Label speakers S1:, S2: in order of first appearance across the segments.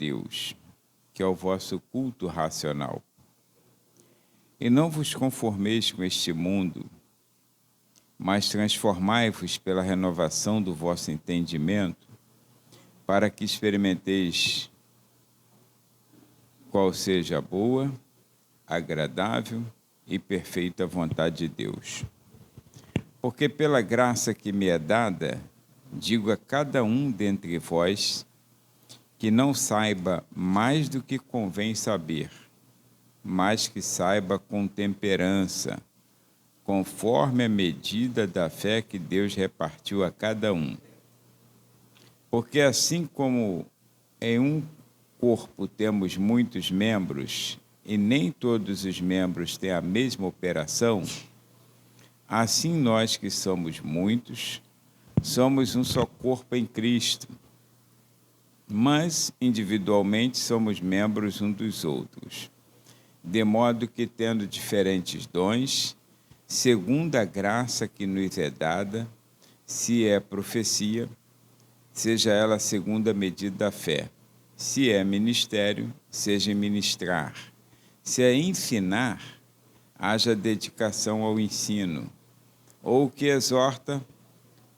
S1: Deus, que é o vosso culto racional. E não vos conformeis com este mundo, mas transformai-vos pela renovação do vosso entendimento, para que experimenteis qual seja a boa, agradável e perfeita vontade de Deus. Porque pela graça que me é dada, digo a cada um dentre vós que não saiba mais do que convém saber, mas que saiba com temperança, conforme a medida da fé que Deus repartiu a cada um. Porque assim como em um corpo temos muitos membros, e nem todos os membros têm a mesma operação, assim nós que somos muitos, somos um só corpo em Cristo, mas individualmente somos membros uns dos outros, de modo que, tendo diferentes dons, segundo a graça que nos é dada, se é profecia, seja ela segundo a medida da fé, se é ministério, seja ministrar, se é ensinar, haja dedicação ao ensino, ou o que exorta,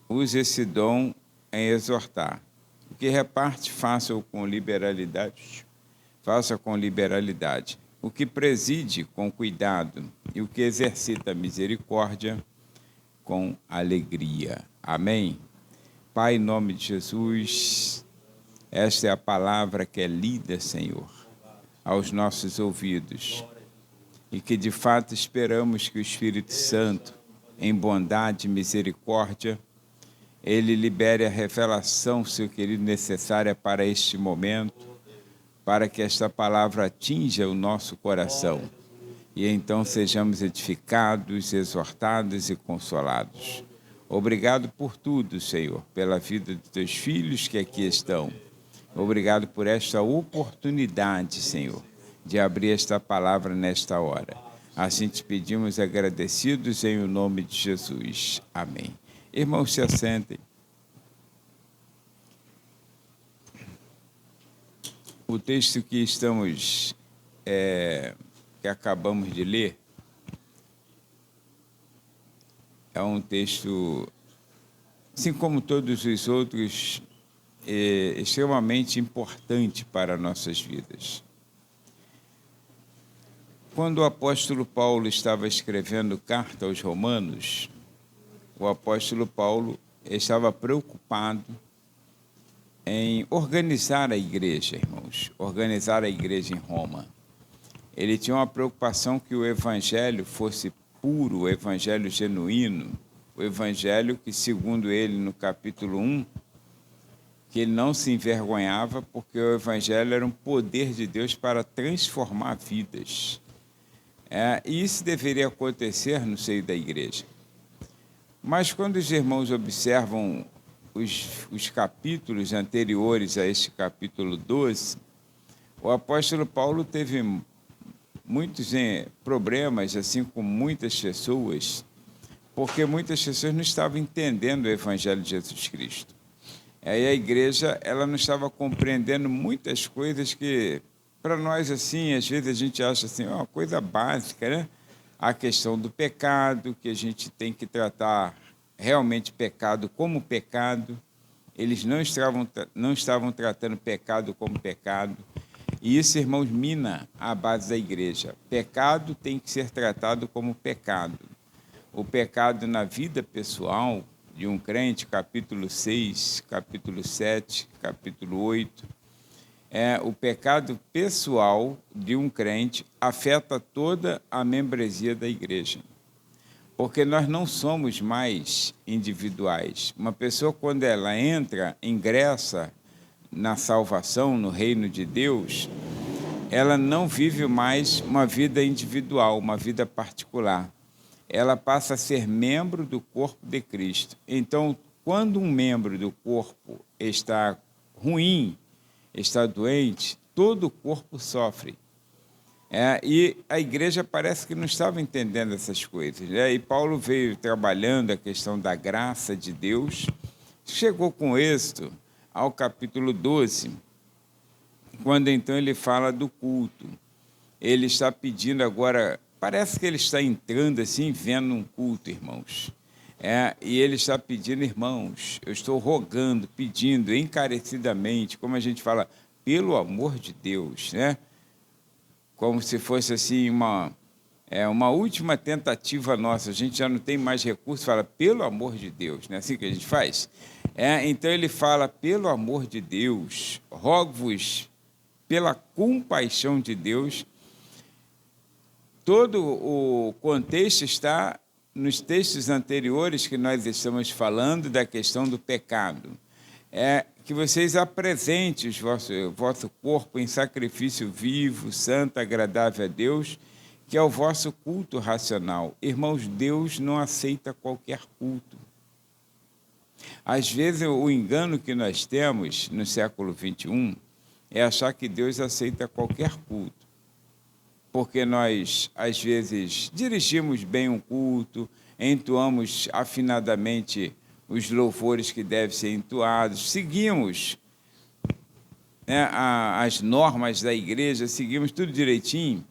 S1: use esse dom em exortar. O que reparte, faça-o com liberalidade. Faça com liberalidade. O que preside, com cuidado. E o que exercita a misericórdia, com alegria. Amém? Pai, em nome de Jesus, esta é a palavra que é lida, Senhor, aos nossos ouvidos. E que, de fato, esperamos que o Espírito Santo, em bondade e misericórdia, Ele libere a revelação, seu querido, necessária para este momento, para que esta palavra atinja o nosso coração e então sejamos edificados, exortados e consolados. Obrigado por tudo, Senhor, pela vida dos teus filhos que aqui estão. Obrigado por esta oportunidade, Senhor, de abrir esta palavra nesta hora. Assim te pedimos agradecidos em o nome de Jesus. Amém. Irmãos, se assentem. O texto que que acabamos de ler, é um texto, assim como todos os outros, extremamente importante para nossas vidas. Quando o apóstolo Paulo estava escrevendo carta aos Romanos, o apóstolo Paulo estava preocupado em organizar a igreja, irmãos, organizar a igreja em Roma. Ele tinha uma preocupação que o evangelho fosse puro, o evangelho genuíno, o evangelho que, segundo ele, no capítulo 1, que ele não se envergonhava, porque o evangelho era um poder de Deus para transformar vidas. E isso deveria acontecer no seio da igreja. Mas quando os irmãos observam os capítulos anteriores a este capítulo 12, o apóstolo Paulo teve muitos problemas, assim como muitas pessoas, porque muitas pessoas não estavam entendendo o evangelho de Jesus Cristo. Aí a igreja ela não estava compreendendo muitas coisas que, para nós, assim, às vezes a gente acha assim, uma coisa básica, né? A questão do pecado, que a gente tem que tratar realmente pecado como pecado. Eles não estavam tratando pecado como pecado. E isso, irmãos, mina a base da igreja. Pecado tem que ser tratado como pecado. O pecado na vida pessoal de um crente, capítulo 6, capítulo 7, capítulo 8, o pecado pessoal de um crente afeta toda a membresia da igreja. Porque nós não somos mais individuais. Uma pessoa, quando ela ingressa na salvação, no reino de Deus, ela não vive mais uma vida individual, uma vida particular. Ela passa a ser membro do corpo de Cristo. Então, quando um membro do corpo está ruim, está doente, todo o corpo sofre. E a igreja parece que não estava entendendo essas coisas. E Paulo veio trabalhando a questão da graça de Deus, chegou com êxito ao capítulo 12, quando então ele fala do culto. Ele está pedindo agora, parece que ele está entrando assim, vendo um culto, irmãos. E ele está pedindo, irmãos, eu estou rogando, pedindo encarecidamente, como a gente fala, pelo amor de Deus, né? Como se fosse assim uma última tentativa nossa, a gente já não tem mais recursos, fala, pelo amor de Deus, não é assim que a gente faz? Então ele fala, pelo amor de Deus, rogo-vos pela compaixão de Deus. Todo o contexto está nos textos anteriores que nós estamos falando da questão do pecado. Que vocês apresentem o vosso corpo em sacrifício vivo, santo, agradável a Deus, que é o vosso culto racional. Irmãos, Deus não aceita qualquer culto. Às vezes, o engano que nós temos no século XXI é achar que Deus aceita qualquer culto. Porque nós, às vezes, dirigimos bem um culto, entoamos afinadamente os louvores que devem ser entoados, seguimos as normas da igreja, seguimos tudo direitinho,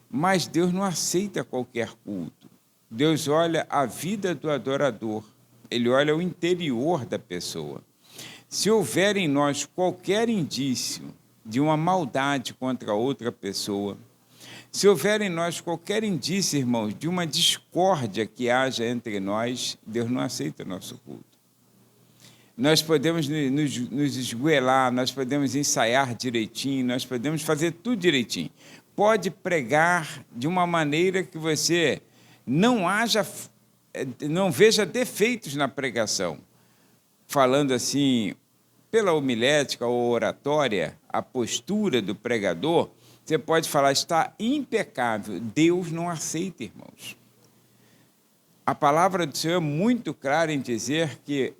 S1: mas Deus não aceita qualquer culto. Deus olha a vida do adorador, Ele olha o interior da pessoa. Se houver em nós qualquer indício de uma maldade contra outra pessoa, se houver em nós qualquer indício, irmãos, de uma discórdia que haja entre nós, Deus não aceita nosso culto. Nós podemos nos esgoelar, nós podemos ensaiar direitinho, nós podemos fazer tudo direitinho. Pode pregar de uma maneira que você não veja defeitos na pregação. Falando assim, pela homilética ou oratória, a postura do pregador, você pode falar, está impecável. Deus não aceita, irmãos. A palavra do Senhor é muito clara em dizer que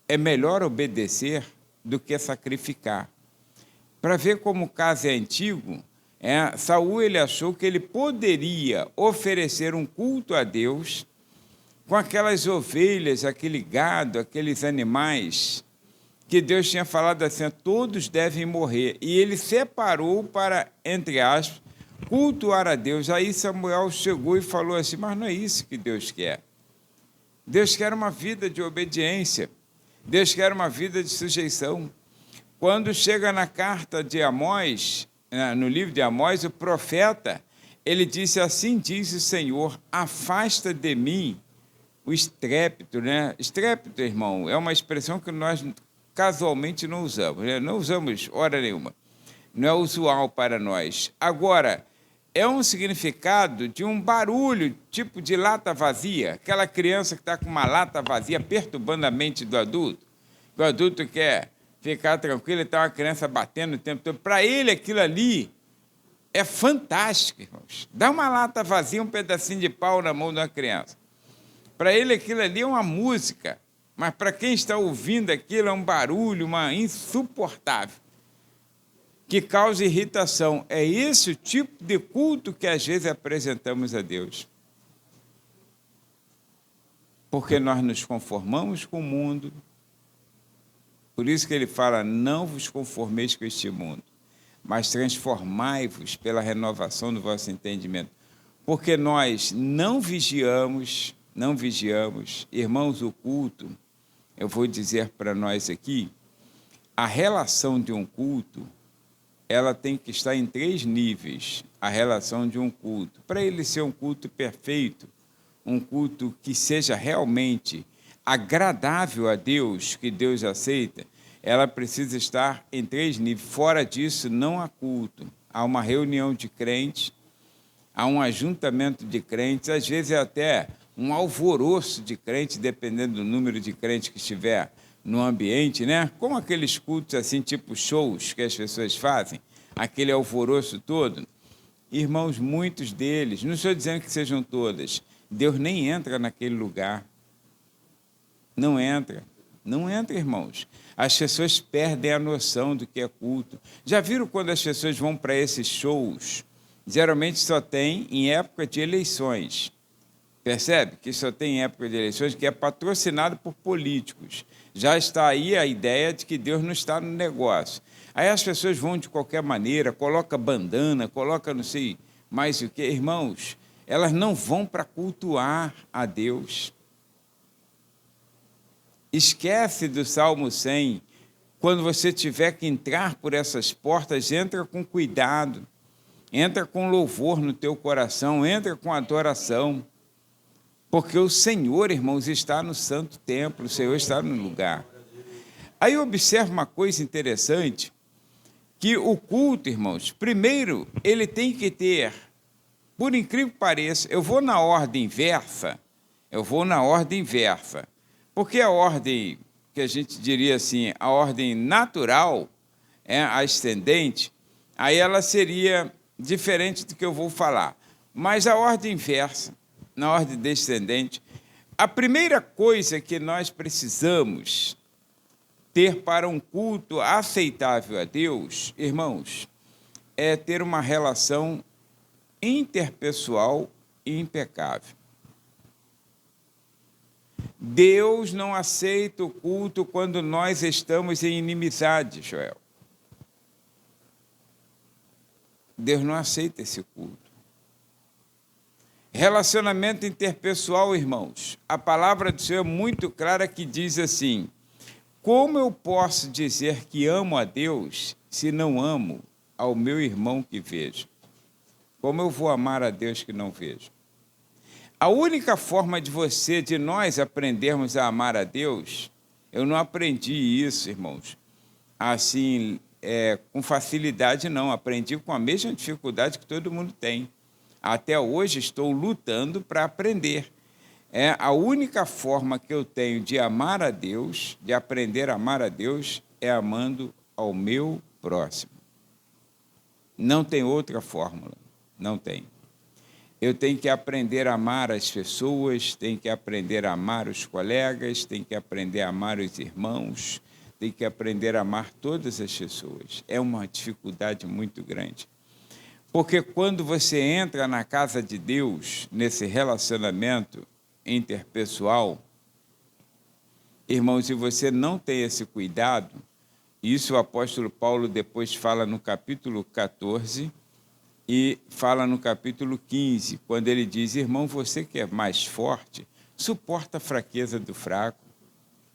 S1: é melhor obedecer do que sacrificar. Para ver como o caso é antigo, Saul ele achou que ele poderia oferecer um culto a Deus com aquelas ovelhas, aquele gado, aqueles animais que Deus tinha falado assim, todos devem morrer. E ele separou para, entre aspas, cultuar a Deus. Aí Samuel chegou e falou assim, mas não é isso que Deus quer. Deus quer uma vida de obediência. Deus quer uma vida de sujeição. Quando chega na carta de Amós, no livro de Amós, o profeta, ele disse, assim diz o Senhor, afasta de mim o estrépito, né? Estrépito, irmão, é uma expressão que nós casualmente não usamos, né? Não usamos hora nenhuma, não é usual para nós. Agora, é um significado de um barulho, tipo de lata vazia, aquela criança que está com uma lata vazia perturbando a mente do adulto, o adulto quer ficar tranquilo e está uma criança batendo o tempo todo. Para ele, aquilo ali é fantástico, irmãos. Dá uma lata vazia, um pedacinho de pau na mão de uma criança. Para ele, aquilo ali é uma música. Mas para quem está ouvindo aquilo, é um barulho, uma insuportável, que causa irritação. É esse o tipo de culto que às vezes apresentamos a Deus. Porque nós nos conformamos com o mundo. Por isso que ele fala, não vos conformeis com este mundo, mas transformai-vos pela renovação do vosso entendimento. Porque nós não vigiamos, irmãos, o culto, eu vou dizer para nós aqui, a relação de um culto, ela tem que estar em 3 níveis, a relação de um culto. Para ele ser um culto perfeito, um culto que seja realmente agradável a Deus, que Deus aceita, ela precisa estar em 3 níveis. Fora disso, não há culto. Há uma reunião de crentes, há um ajuntamento de crentes, às vezes é até um alvoroço de crentes, dependendo do número de crentes que estiver no ambiente, né? Como aqueles cultos assim, tipo shows que as pessoas fazem, aquele alvoroço todo. Irmãos, muitos deles, não estou dizendo que sejam todas, Deus nem entra naquele lugar. Não entra, irmãos. As pessoas perdem a noção do que é culto. Já viram quando as pessoas vão para esses shows? Geralmente só tem em época de eleições. Percebe? Que só tem em época de eleições, que é patrocinado por políticos. Já está aí a ideia de que Deus não está no negócio. Aí as pessoas vão de qualquer maneira, coloca bandana, coloca não sei mais o que. Irmãos, elas não vão para cultuar a Deus. Esquece do Salmo 100. Quando você tiver que entrar por essas portas, entra com cuidado, entra com louvor no teu coração, entra com adoração, porque o Senhor, irmãos, está no santo templo, o Senhor está no lugar. Aí observa uma coisa interessante, que o culto, irmãos, primeiro, ele tem que ter, por incrível que pareça, eu vou na ordem inversa, porque a ordem, que a gente diria assim, a ordem natural, ascendente, aí ela seria diferente do que eu vou falar. Mas a ordem inversa, na ordem descendente, a primeira coisa que nós precisamos ter para um culto aceitável a Deus, irmãos, é ter uma relação interpessoal impecável. Deus não aceita o culto quando nós estamos em inimizade, Joel. Deus não aceita esse culto. Relacionamento interpessoal, irmãos. A palavra do Senhor é muito clara que diz assim: como eu posso dizer que amo a Deus se não amo ao meu irmão que vejo? Como eu vou amar a Deus que não vejo? A única forma de nós aprendermos a amar a Deus, eu não aprendi isso, irmãos, assim, com facilidade não, aprendi com a mesma dificuldade que todo mundo tem. Até hoje estou lutando para aprender. A única forma que eu tenho de amar a Deus, de aprender a amar a Deus, é amando ao meu próximo. Não tem outra fórmula, não tem. Eu tenho que aprender a amar as pessoas, tenho que aprender a amar os colegas, tenho que aprender a amar os irmãos, tenho que aprender a amar todas as pessoas. É uma dificuldade muito grande. Porque quando você entra na casa de Deus, nesse relacionamento interpessoal, irmãos, se você não tem esse cuidado, isso o apóstolo Paulo depois fala no capítulo 14, e fala no capítulo 15, quando ele diz: irmão, você que é mais forte, suporta a fraqueza do fraco.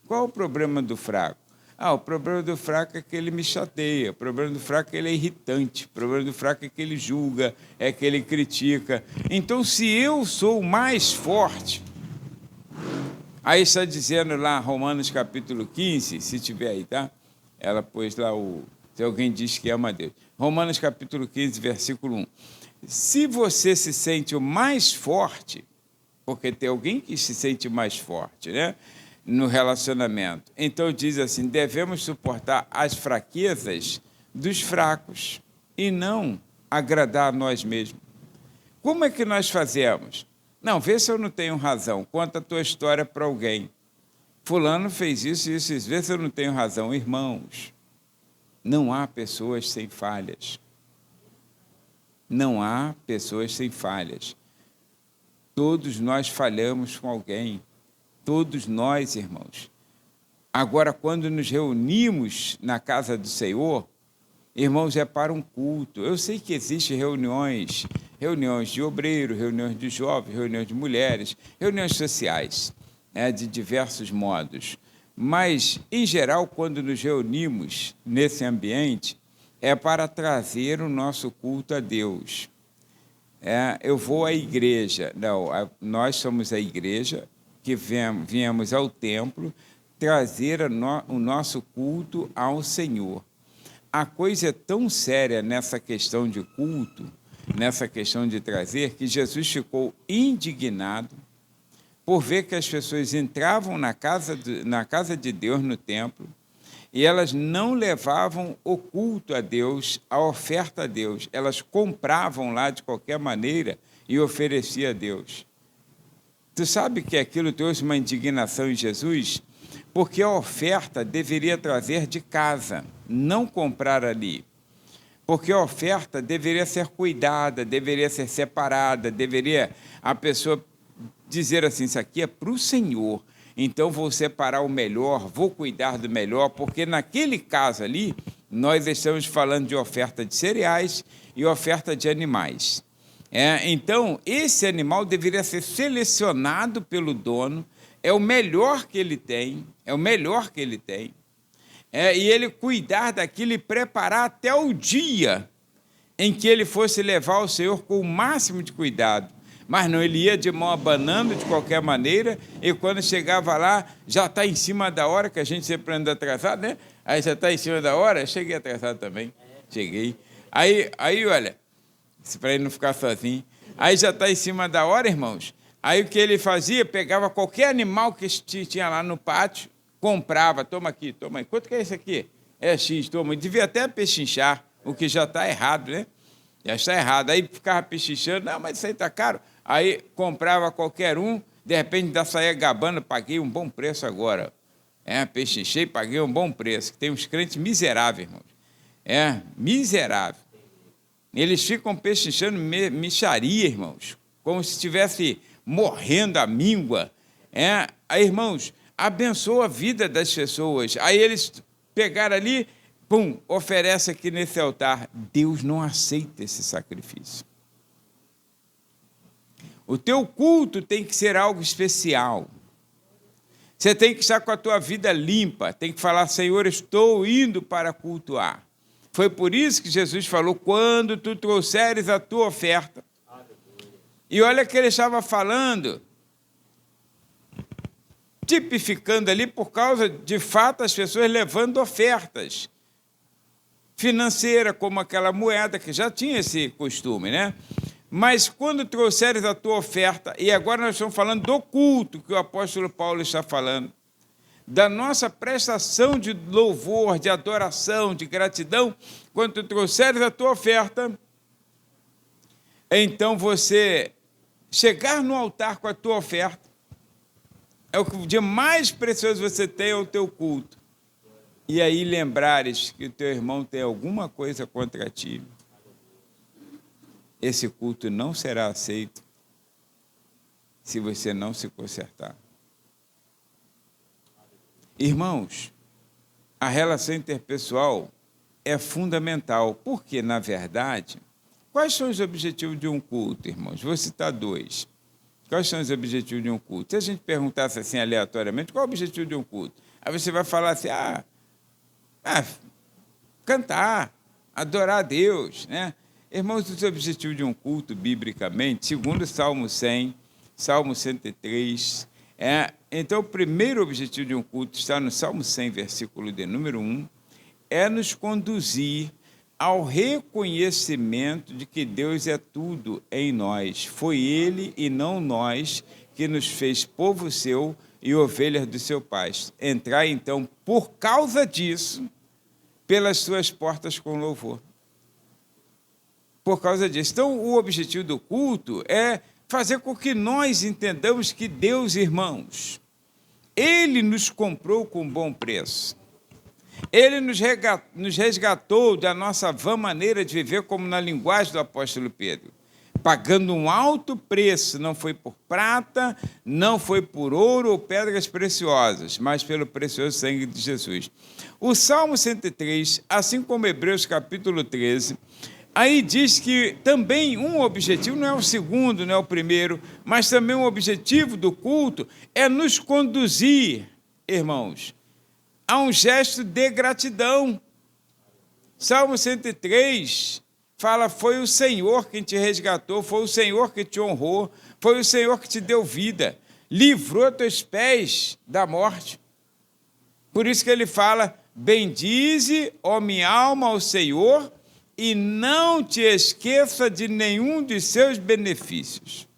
S1: Qual o problema do fraco? O problema do fraco é que ele me chateia, o problema do fraco é que ele é irritante, o problema do fraco é que ele julga, é que ele critica. Então, se eu sou mais forte, aí está dizendo lá, Romanos capítulo 15, se tiver aí, tá? Ela pôs lá se alguém diz que ama a Deus. Romanos capítulo 15, versículo 1. Se você se sente o mais forte, porque tem alguém que se sente mais forte, né, no relacionamento, então diz assim: devemos suportar as fraquezas dos fracos e não agradar a nós mesmos. Como é que nós fazemos? Não, vê se eu não tenho razão, conta a tua história para alguém. Fulano fez isso, vê se eu não tenho razão. Irmãos, não há pessoas sem falhas. Não há pessoas sem falhas. Todos nós falhamos com alguém. Todos nós, irmãos. Agora, quando nos reunimos na casa do Senhor, irmãos, é para um culto. Eu sei que existem reuniões de obreiro, reuniões de jovens, reuniões de mulheres, reuniões sociais, de diversos modos. Mas, em geral, quando nos reunimos nesse ambiente, é para trazer o nosso culto a Deus. Eu vou à igreja. Não, nós somos a igreja que viemos ao templo trazer o nosso culto ao Senhor. A coisa é tão séria nessa questão de culto, nessa questão de trazer, que Jesus ficou indignado por ver que as pessoas entravam na casa de Deus, no templo, e elas não levavam o culto a Deus, a oferta a Deus. Elas compravam lá de qualquer maneira e ofereciam a Deus. Tu sabe que aquilo trouxe uma indignação em Jesus? Porque a oferta deveria trazer de casa, não comprar ali. Porque a oferta deveria ser cuidada, deveria ser separada, deveria a pessoa dizer assim: isso aqui é para o Senhor, então vou separar o melhor, vou cuidar do melhor, porque naquele caso ali nós estamos falando de oferta de cereais e oferta de animais. Então, esse animal deveria ser selecionado pelo dono, é o melhor que ele tem, e ele cuidar daquilo e preparar até o dia em que ele fosse levar ao Senhor com o máximo de cuidado. Mas não, ele ia de mão abanando de qualquer maneira, e quando chegava lá, já está em cima da hora, que a gente sempre anda atrasado, né? Aí já está em cima da hora, cheguei atrasado também, cheguei. Aí olha, para ele não ficar sozinho, aí já está em cima da hora, irmãos. Aí o que ele fazia, pegava qualquer animal que tinha lá no pátio, comprava, toma aqui, quanto que é esse aqui? É X, toma, devia até pechinchar, o que já está errado, né? Já está errado. Aí ficava pechinchando, não, mas isso aí está caro. Aí comprava qualquer um, de repente ainda saía gabando, paguei um bom preço agora. Pechinchei, paguei um bom preço. Tem uns crentes miseráveis, irmãos. Miserável. Eles ficam pechinchando mixaria, irmãos, como se estivesse morrendo a míngua. Aí, irmãos, abençoa a vida das pessoas. Aí eles pegaram ali, pum, oferece aqui nesse altar. Deus não aceita esse sacrifício. O teu culto tem que ser algo especial. Você tem que estar com a tua vida limpa, tem que falar, Senhor, estou indo para cultuar. Foi por isso que Jesus falou, quando tu trouxeres a tua oferta. E olha que ele estava falando, tipificando ali por causa, de fato, as pessoas levando ofertas financeiras, como aquela moeda, que já tinha esse costume, né? Mas quando trouxeres a tua oferta, e agora nós estamos falando do culto que o apóstolo Paulo está falando, da nossa prestação de louvor, de adoração, de gratidão, quando tu trouxeres a tua oferta, então você chegar no altar com a tua oferta, é o que de mais precioso você tem, é o teu culto. E aí lembrares que o teu irmão tem alguma coisa contra ti, esse culto não será aceito se você não se consertar. Irmãos, a relação interpessoal é fundamental, porque, na verdade, quais são os objetivos de um culto, irmãos? Vou citar 2. Quais são os objetivos de um culto? Se a gente perguntasse assim aleatoriamente, qual é o objetivo de um culto? Aí você vai falar assim, cantar, adorar a Deus, né? Irmãos, os objetivos de um culto, biblicamente, segundo Salmo 100, Salmo 103, então o primeiro objetivo de um culto está no Salmo 100, versículo de número 1, é nos conduzir ao reconhecimento de que Deus é tudo em nós. Foi Ele e não nós que nos fez povo seu e ovelhas do seu pasto. Entrar, então, por causa disso, pelas suas portas com louvor. Por causa disso. Então, o objetivo do culto é fazer com que nós entendamos que Deus, irmãos, Ele nos comprou com bom preço. Ele nos resgatou da nossa vã maneira de viver, como na linguagem do apóstolo Pedro, pagando um alto preço, não foi por prata, não foi por ouro ou pedras preciosas, mas pelo precioso sangue de Jesus. O Salmo 103, assim como Hebreus capítulo 13, aí diz que também um objetivo, não é o segundo, não é o primeiro, mas também um objetivo do culto é nos conduzir, irmãos, a um gesto de gratidão. Salmo 103 fala, foi o Senhor quem te resgatou, foi o Senhor que te honrou, foi o Senhor que te deu vida, livrou teus pés da morte. Por isso que ele fala, bendize, ó minha alma, ao Senhor, e não te esqueça de nenhum de seus benefícios.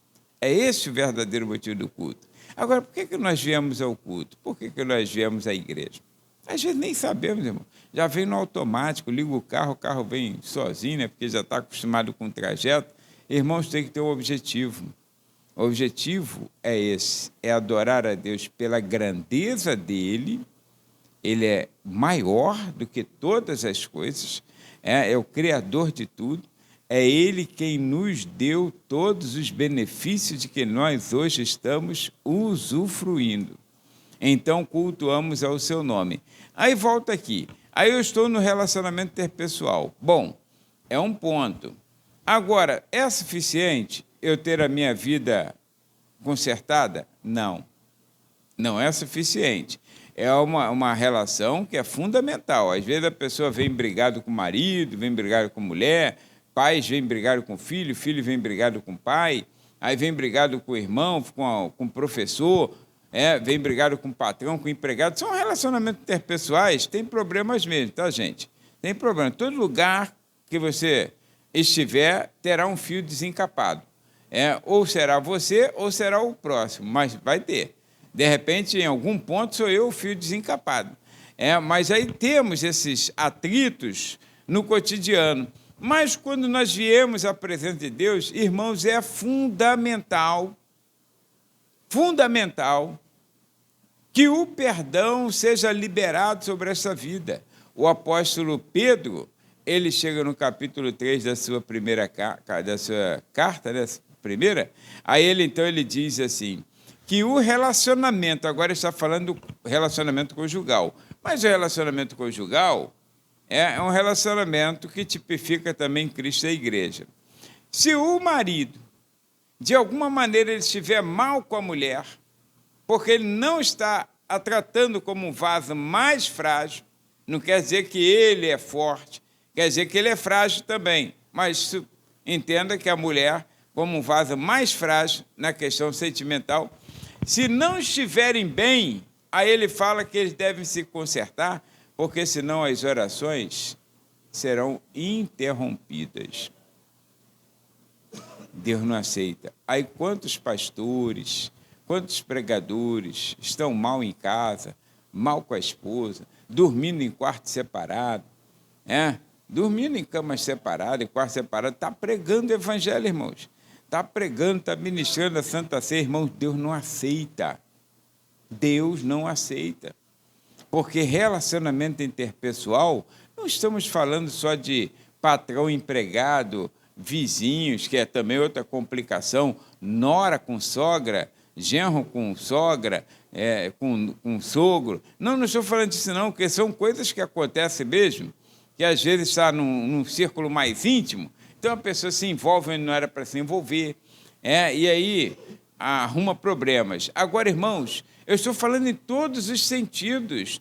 S1: É esse o verdadeiro motivo do culto. Agora, por que nós viemos ao culto? Por que nós viemos à igreja? Às vezes nem sabemos, irmão. Já vem no automático, liga o carro vem sozinho, né? Porque já está acostumado com o trajeto. Irmãos, tem que ter um objetivo. O objetivo é esse, é adorar a Deus pela grandeza dEle. Ele é maior do que todas as coisas, é o Criador de tudo, é Ele quem nos deu todos os benefícios de que nós hoje estamos usufruindo. Então, cultuamos ao seu nome. Aí volta aqui. Aí eu estou no relacionamento interpessoal. Bom, é um ponto. Agora, é suficiente eu ter a minha vida consertada? Não. Não é suficiente. É uma relação que é fundamental. Às vezes a pessoa vem brigado com o marido, vem brigado com a mulher, pais vêm brigado com o filho vem brigado com o pai, aí vem brigado com o irmão, com o professor, vem brigado com o patrão, com o empregado. São relacionamentos interpessoais, tem problemas mesmo, tá, gente? Tem problema. Todo lugar que você estiver, terá um fio desencapado. Ou será você, ou será o próximo, mas vai ter. De repente, em algum ponto, sou eu o fio desencapado. Mas aí temos esses atritos no cotidiano. Mas quando nós viemos à presença de Deus, irmãos, é fundamental que o perdão seja liberado sobre essa vida. O apóstolo Pedro, ele chega no capítulo 3 da sua primeira da sua carta, né, primeira, aí ele diz assim, que o relacionamento, agora está falando do relacionamento conjugal, mas o relacionamento conjugal é um relacionamento que tipifica também Cristo e a igreja. Se o marido, de alguma maneira, ele estiver mal com a mulher, porque ele não está a tratando como um vaso mais frágil, não quer dizer que ele é forte, quer dizer que ele é frágil também, mas entenda que a mulher, como um vaso mais frágil na questão sentimental, se não estiverem bem, aí ele fala que eles devem se consertar, porque senão as orações serão interrompidas. Deus não aceita. Aí quantos pastores, quantos pregadores estão mal em casa, mal com a esposa, dormindo em quarto separado, dormindo em camas separadas, em quarto separado, está pregando o evangelho, irmãos. Está pregando, está ministrando a Santa Ceia, irmãos, Deus não aceita. Deus não aceita. Porque relacionamento interpessoal, não estamos falando só de patrão empregado, vizinhos, que é também outra complicação, nora com sogra, genro com sogra, com sogro. Não estou falando disso não, porque são coisas que acontecem mesmo, que às vezes está num círculo mais íntimo, então a pessoa se envolve onde não era para se envolver, e aí arruma problemas. Agora, irmãos, eu estou falando em todos os sentidos,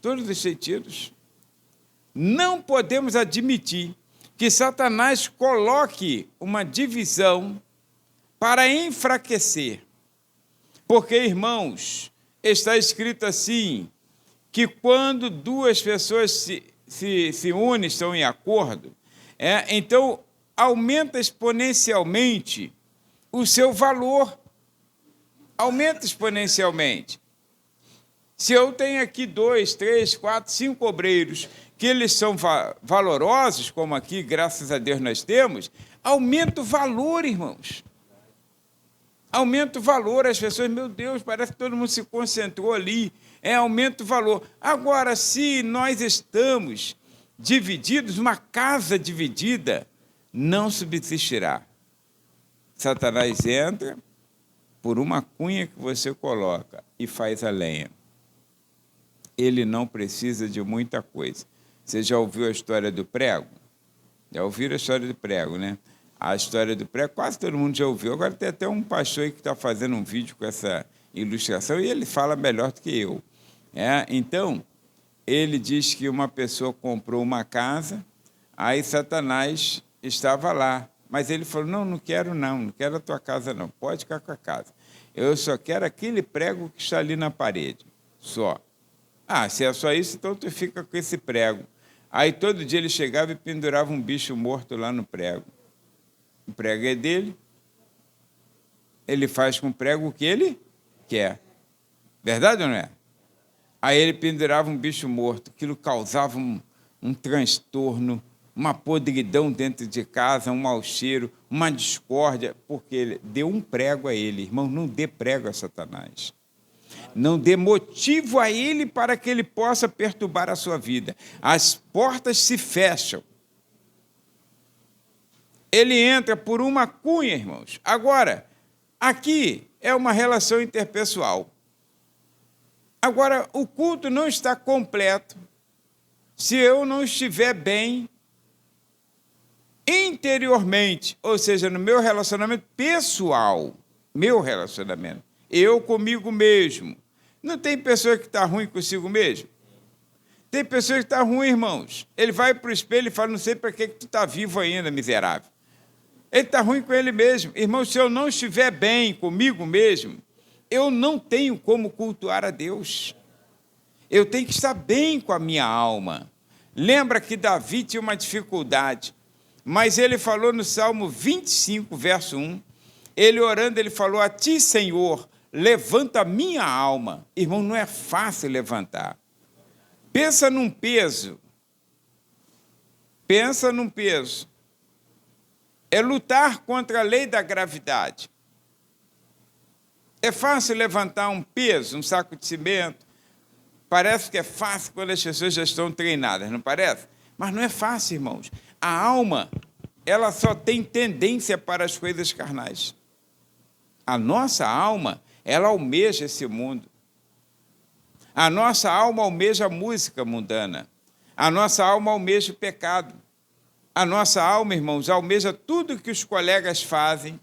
S1: Não podemos admitir que Satanás coloque uma divisão para enfraquecer. Porque, irmãos, está escrito assim, que quando duas pessoas se unem, estão em acordo, então aumenta exponencialmente o seu valor. Aumenta exponencialmente. Se eu tenho aqui 2, 3, 4, 5 obreiros, que eles são valorosos, como aqui, graças a Deus, nós temos, aumenta o valor, irmãos. Aumenta o valor, as pessoas, meu Deus, parece que todo mundo se concentrou ali, aumenta o valor. Agora, se nós estamos divididos, uma casa dividida não subsistirá. Satanás entra por uma cunha que você coloca e faz a lenha. Ele não precisa de muita coisa. Você já ouviu a história do prego? Já ouviram a história do prego, né? A história do prego, quase todo mundo já ouviu. Agora tem até um pastor aí que está fazendo um vídeo com essa ilustração e ele fala melhor do que eu. Então, ele diz que uma pessoa comprou uma casa, aí Satanás estava lá. Mas ele falou, não quero a tua casa não, pode ficar com a casa. Eu só quero aquele prego que está ali na parede, só. Se é só isso, então tu fica com esse prego. Aí todo dia ele chegava e pendurava um bicho morto lá no prego. O prego é dele, ele faz com o prego o que ele quer. Verdade ou não é? Aí ele pendurava um bicho morto, aquilo causava um transtorno, uma podridão dentro de casa, um mau cheiro, uma discórdia, porque ele deu um prego a ele. Irmão, não dê prego a Satanás. Não dê motivo a ele para que ele possa perturbar a sua vida. As portas se fecham. Ele entra por uma cunha, irmãos. Agora, aqui é uma relação interpessoal. Agora, o culto não está completo se eu não estiver bem interiormente, ou seja, no meu relacionamento pessoal, meu relacionamento, eu comigo mesmo. Não tem pessoa que está ruim consigo mesmo? Tem pessoa que está ruim, irmãos. Ele vai para o espelho e fala, não sei para que tu está vivo ainda, miserável. Ele está ruim com ele mesmo. Irmão, se eu não estiver bem comigo mesmo, eu não tenho como cultuar a Deus. Eu tenho que estar bem com a minha alma. Lembra que Davi tinha uma dificuldade, mas ele falou no Salmo 25, verso 1, ele orando, ele falou, a ti, Senhor, levanta a minha alma. Irmão, não é fácil levantar. Pensa num peso. Pensa num peso. É lutar contra a lei da gravidade. É fácil levantar um peso, um saco de cimento. Parece que é fácil quando as pessoas já estão treinadas, não parece? Mas não é fácil, irmãos. A alma, ela só tem tendência para as coisas carnais. A nossa alma, ela almeja esse mundo. A nossa alma almeja a música mundana. A nossa alma almeja o pecado. A nossa alma, irmãos, almeja tudo que os colegas fazem,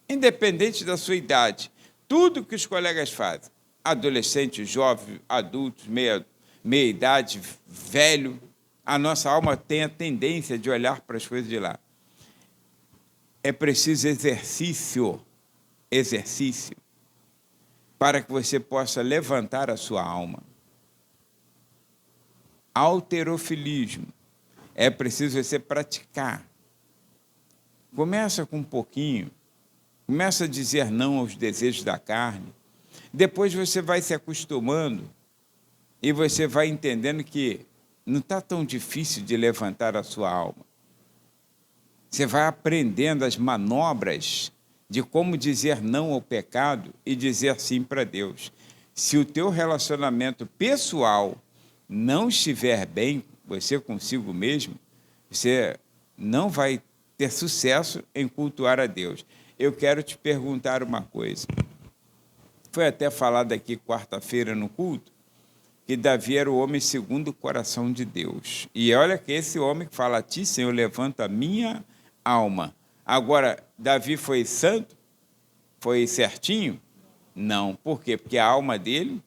S1: independente da sua idade. Tudo que os colegas fazem. Adolescente, jovem, adultos, meia-idade, velho. A nossa alma tem a tendência de olhar para as coisas de lá. É preciso exercício, para que você possa levantar a sua alma. Halterofilismo. É preciso você praticar. Começa com um pouquinho. Começa a dizer não aos desejos da carne. Depois você vai se acostumando e você vai entendendo que não está tão difícil de levantar a sua alma. Você vai aprendendo as manobras de como dizer não ao pecado e dizer sim para Deus. Se o teu relacionamento pessoal não estiver bem, você consigo mesmo, você não vai ter sucesso em cultuar a Deus. Eu quero te perguntar uma coisa. Foi até falado aqui quarta-feira no culto, que Davi era o homem segundo o coração de Deus. E olha que esse homem que fala a ti, Senhor, levanta a minha alma. Agora, Davi foi santo? Foi certinho? Não. Por quê? Porque a alma dele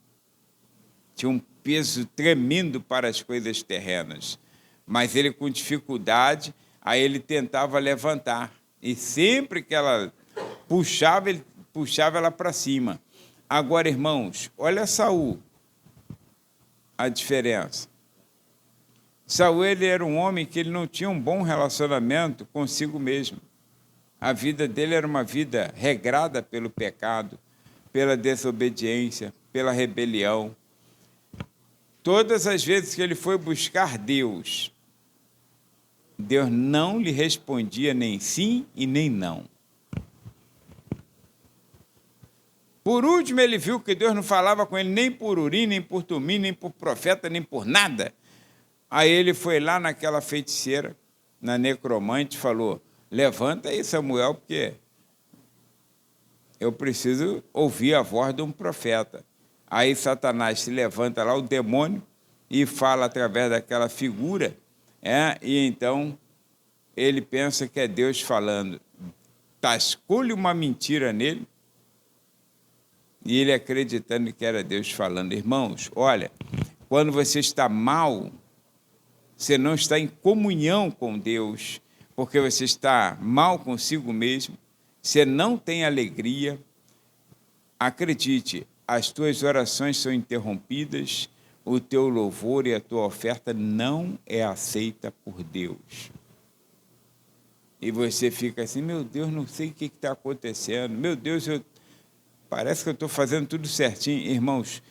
S1: tinha um peso tremendo para as coisas terrenas. Mas ele, com dificuldade, aí ele tentava levantar. E sempre que ela puxava, ele puxava ela para cima. Agora, irmãos, olha Saul, a diferença. Saul, ele era um homem que ele não tinha um bom relacionamento consigo mesmo. A vida dele era uma vida regrada pelo pecado, pela desobediência, pela rebelião. Todas as vezes que ele foi buscar Deus, Deus não lhe respondia nem sim e nem não. Por último, ele viu que Deus não falava com ele nem por Urim, nem por Tumim, nem por profeta, nem por nada. Aí ele foi lá naquela feiticeira, na necromante, e falou, levanta aí, Samuel, porque eu preciso ouvir a voz de um profeta. Aí Satanás se levanta lá, o demônio, e fala através daquela figura, e então ele pensa que é Deus falando. Tascou-lhe uma mentira nele, e ele acreditando que era Deus falando. Irmãos, olha, quando você está mal, você não está em comunhão com Deus, porque você está mal consigo mesmo, você não tem alegria. Acredite, as tuas orações são interrompidas, o teu louvor e a tua oferta não é aceita por Deus. E você fica assim, meu Deus, não sei o que está acontecendo, meu Deus, parece que eu estou fazendo tudo certinho. Irmãos,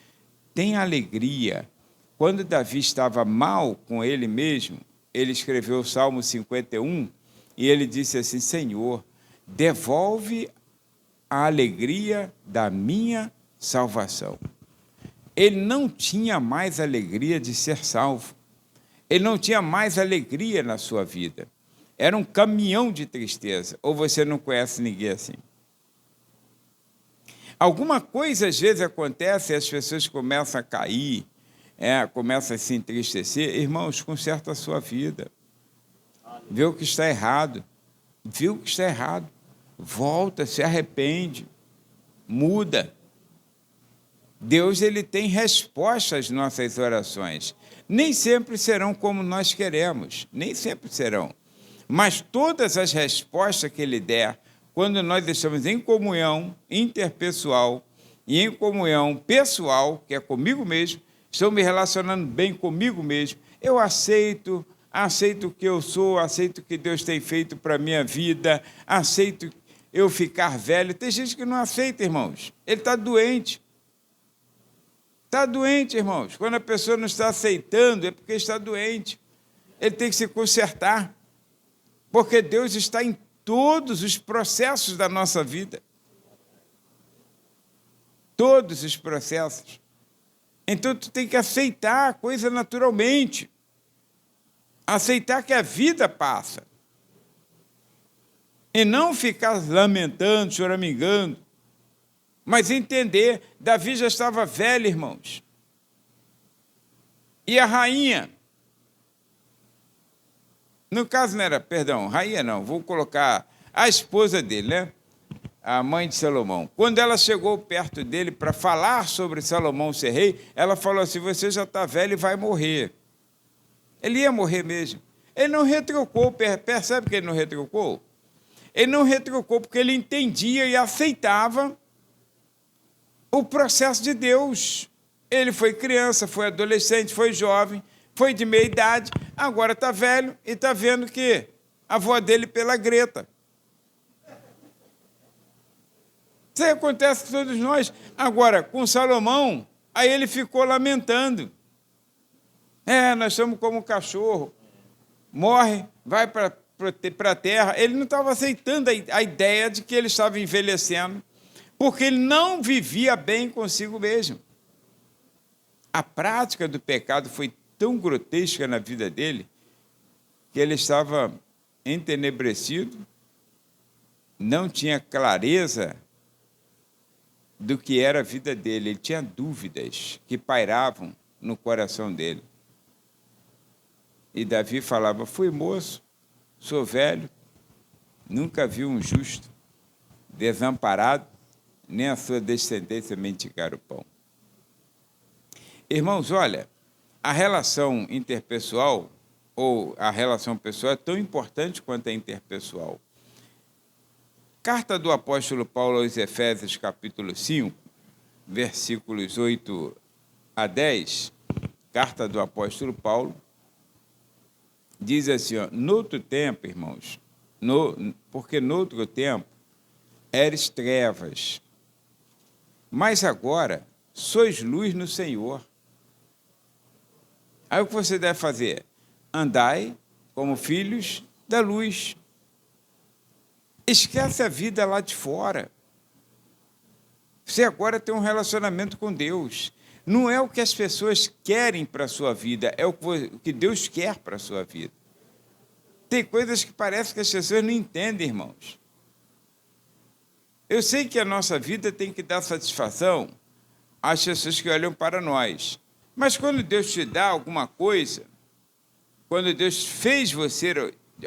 S1: tenha alegria. Quando Davi estava mal com ele mesmo, ele escreveu o Salmo 51 e ele disse assim, Senhor, devolve a alegria da minha salvação. Ele não tinha mais alegria de ser salvo. Ele não tinha mais alegria na sua vida. Era um caminhão de tristeza. Ou você não conhece ninguém assim? Alguma coisa, às vezes, acontece e as pessoas começam a cair, começa a se entristecer, irmãos, conserta a sua vida. Vê o que está errado. Viu o que está errado. Volta, se arrepende, muda. Deus, ele tem resposta às nossas orações. Nem sempre serão como nós queremos, nem sempre serão. Mas todas as respostas que ele der, quando nós estamos em comunhão interpessoal e em comunhão pessoal, que é comigo mesmo, estou me relacionando bem comigo mesmo, eu aceito o que eu sou, aceito o que Deus tem feito para a minha vida, aceito eu ficar velho. Tem gente que não aceita, irmãos. Ele está doente. Está doente, irmãos. Quando a pessoa não está aceitando, é porque está doente. Ele tem que se consertar, porque Deus está em todos os processos da nossa vida. Todos os processos. Então, tu tem que aceitar a coisa naturalmente. Aceitar que a vida passa. E não ficar lamentando, choramingando. Mas entender, Davi já estava velho, irmãos. E a rainha, no caso não era, perdão, rainha não, vou colocar a esposa dele, né? A mãe de Salomão. Quando ela chegou perto dele para falar sobre Salomão ser rei, ela falou assim, você já está velho e vai morrer. Ele ia morrer mesmo. Ele não retrucou, percebe que ele não retrucou? Ele não retrucou porque ele entendia e aceitava o processo de Deus. Ele foi criança, foi adolescente, foi jovem, foi de meia idade, agora está velho e está vendo que a avó dele pela Greta. Isso aí acontece com todos nós. Agora, com Salomão, aí ele ficou lamentando. Nós somos como um cachorro, morre, vai para a terra. Ele não estava aceitando a ideia de que ele estava envelhecendo, porque ele não vivia bem consigo mesmo. A prática do pecado foi tão grotesca na vida dele que ele estava entenebrecido, não tinha clareza do que era a vida dele. Ele tinha dúvidas que pairavam no coração dele. E Davi falava, fui moço, sou velho, nunca vi um justo desamparado, nem a sua descendência mendigar o pão. Irmãos, olha, a relação interpessoal, ou a relação pessoal, é tão importante quanto a interpessoal. Carta do apóstolo Paulo aos Efésios, capítulo 5, versículos 8 a 10, carta do apóstolo Paulo, diz assim, noutro tempo, irmãos, porque noutro tempo eres trevas, mas agora sois luz no Senhor. Aí o que você deve fazer? Andai como filhos da luz. Esquece a vida lá de fora. Você agora tem um relacionamento com Deus. Não é o que as pessoas querem para a sua vida, é o que Deus quer para a sua vida. Tem coisas que parece que as pessoas não entendem, irmãos. Eu sei que a nossa vida tem que dar satisfação às pessoas que olham para nós. Mas quando Deus te dá alguma coisa, quando Deus fez você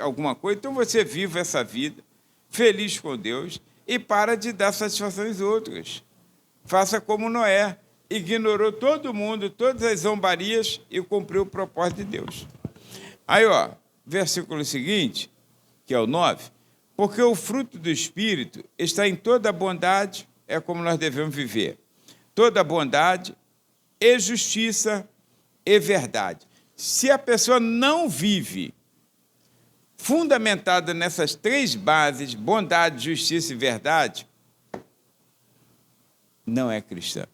S1: alguma coisa, então você vive essa vida feliz com Deus e para de dar satisfação aos outros. Faça como Noé, ignorou todo mundo, todas as zombarias e cumpriu o propósito de Deus. Aí, versículo seguinte, que é o 9, porque o fruto do Espírito está em toda a bondade, é como nós devemos viver, toda bondade e justiça e verdade. Se a pessoa não vive fundamentada nessas três bases, bondade, justiça e verdade, não é cristã.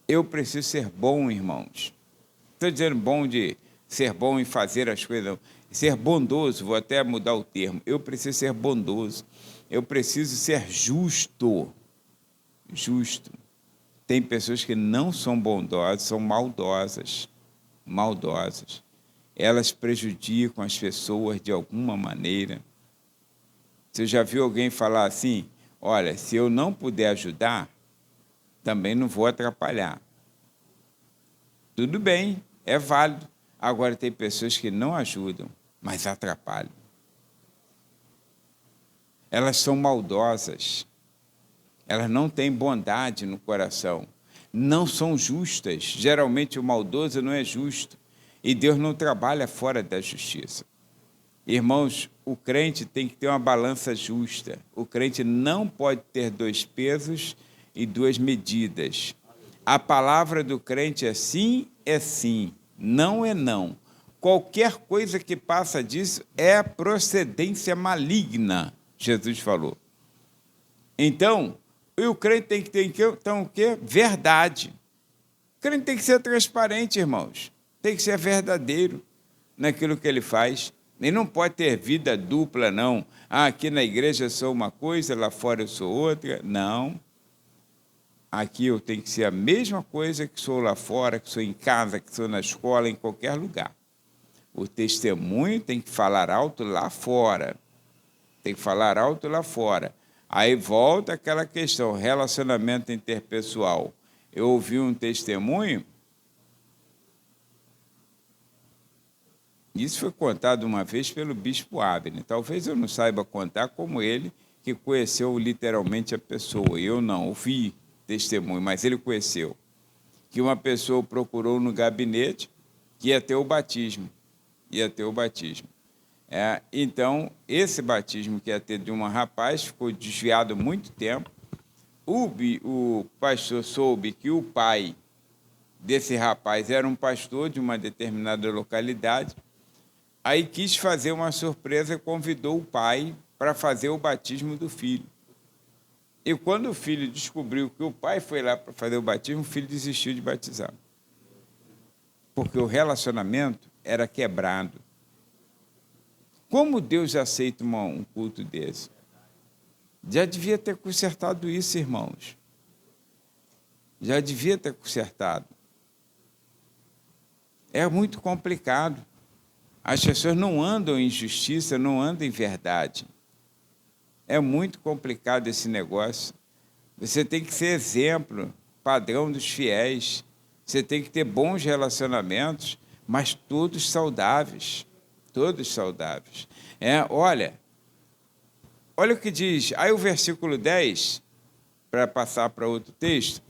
S1: Eu preciso ser bom, irmãos. Estou dizendo bom de ser bom em fazer as coisas, não. Ser bondoso, vou até mudar o termo. Eu preciso ser bondoso. Eu preciso ser justo. Justo. Tem pessoas que não são bondosas, são maldosas. Maldosas. Elas prejudicam as pessoas de alguma maneira. Você já viu alguém falar assim, olha, se eu não puder ajudar, também não vou atrapalhar. Tudo bem, é válido. Agora, tem pessoas que não ajudam, mas atrapalham. Elas são maldosas. Elas não têm bondade no coração. Não são justas. Geralmente, o maldoso não é justo. E Deus não trabalha fora da justiça. Irmãos, o crente tem que ter uma balança justa. O crente não pode ter 2 pesos e 2 medidas. A palavra do crente é sim, não é não. Qualquer coisa que passa disso é procedência maligna, Jesus falou. Então, o crente tem que ter então, o quê? Verdade. O crente tem que ser transparente, irmãos. Tem que ser verdadeiro naquilo que ele faz. Ele não pode ter vida dupla, não. Aqui na igreja eu sou uma coisa, lá fora eu sou outra. Não. Aqui eu tenho que ser a mesma coisa que sou lá fora, que sou em casa, que sou na escola, em qualquer lugar. O testemunho tem que falar alto lá fora. Tem que falar alto lá fora. Aí volta aquela questão, relacionamento interpessoal. Eu ouvi um testemunho. Isso foi contado uma vez pelo bispo Abner. Talvez eu não saiba contar como ele, que conheceu literalmente a pessoa. Eu não ouvi testemunho, mas ele conheceu. Que uma pessoa procurou no gabinete que ia ter o batismo. Então, esse batismo que ia ter de uma rapaz ficou desviado muito tempo. O pastor soube que o pai desse rapaz era um pastor de uma determinada localidade. Aí quis fazer uma surpresa e convidou o pai para fazer o batismo do filho. E quando o filho descobriu que o pai foi lá para fazer o batismo, o filho desistiu de batizar. Porque o relacionamento era quebrado. Como Deus aceita um culto desse? Já devia ter consertado isso, irmãos. Já devia ter consertado. É muito complicado. As pessoas não andam em justiça, não andam em verdade. É muito complicado esse negócio. Você tem que ser exemplo, padrão dos fiéis. Você tem que ter bons relacionamentos, mas todos saudáveis. Todos saudáveis. Olha o que diz. Aí o versículo 10, para passar para outro texto,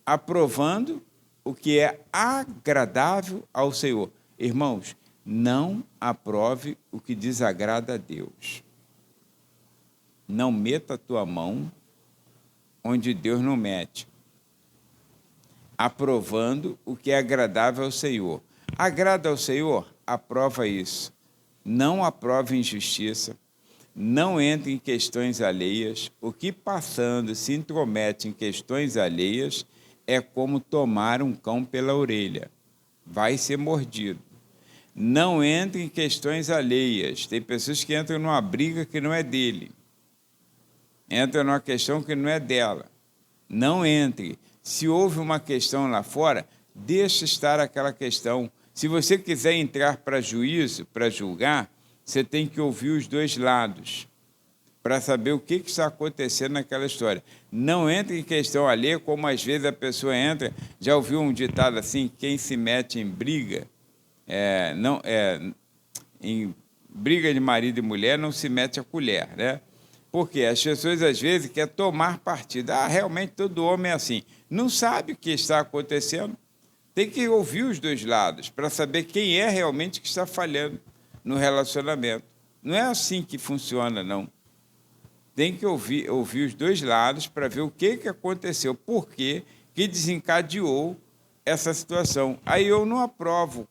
S1: aprovando o que é agradável ao Senhor. Irmãos, não aprove o que desagrada a Deus. Não meta a tua mão onde Deus não mete. Aprovando o que é agradável ao Senhor. Agrada ao Senhor? Aprova isso. Não aprove injustiça. Não entre em questões alheias. O que passando se intromete em questões alheias é como tomar um cão pela orelha. Vai ser mordido. Não entre em questões alheias. Tem pessoas que entram numa briga que não é dele. Entra numa questão que não é dela. Não entre. Se houve uma questão lá fora, deixa estar aquela questão. Se você quiser entrar para juízo, para julgar, você tem que ouvir os 2 lados, para saber o que está acontecendo naquela história. Não entre em questão alheia, como às vezes a pessoa entra. Já ouviu um ditado assim, quem se mete em briga, em briga de marido e mulher, não se mete a colher, né? Porque as pessoas, às vezes, querem tomar partido. Realmente todo homem é assim. Não sabe o que está acontecendo. Tem que ouvir os 2 lados, para saber quem é realmente que está falhando no relacionamento. Não é assim que funciona, não. Tem que ouvir os 2 lados para ver o que aconteceu, por que desencadeou essa situação. Aí eu não aprovo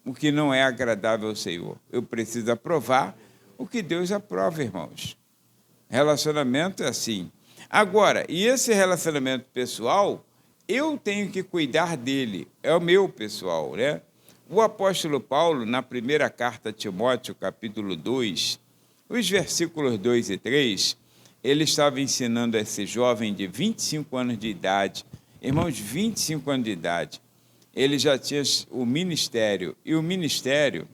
S1: o que não é agradável ao Senhor. Eu preciso aprovar o que Deus aprova, irmãos. Relacionamento é assim. Agora, e esse relacionamento pessoal, eu tenho que cuidar dele. É o meu pessoal, né? O apóstolo Paulo, na primeira carta a Timóteo, capítulo 2, os versículos 2 e 3, ele estava ensinando a esse jovem de 25 anos de idade, irmãos, 25 anos de idade, ele já tinha o ministério, e o ministério,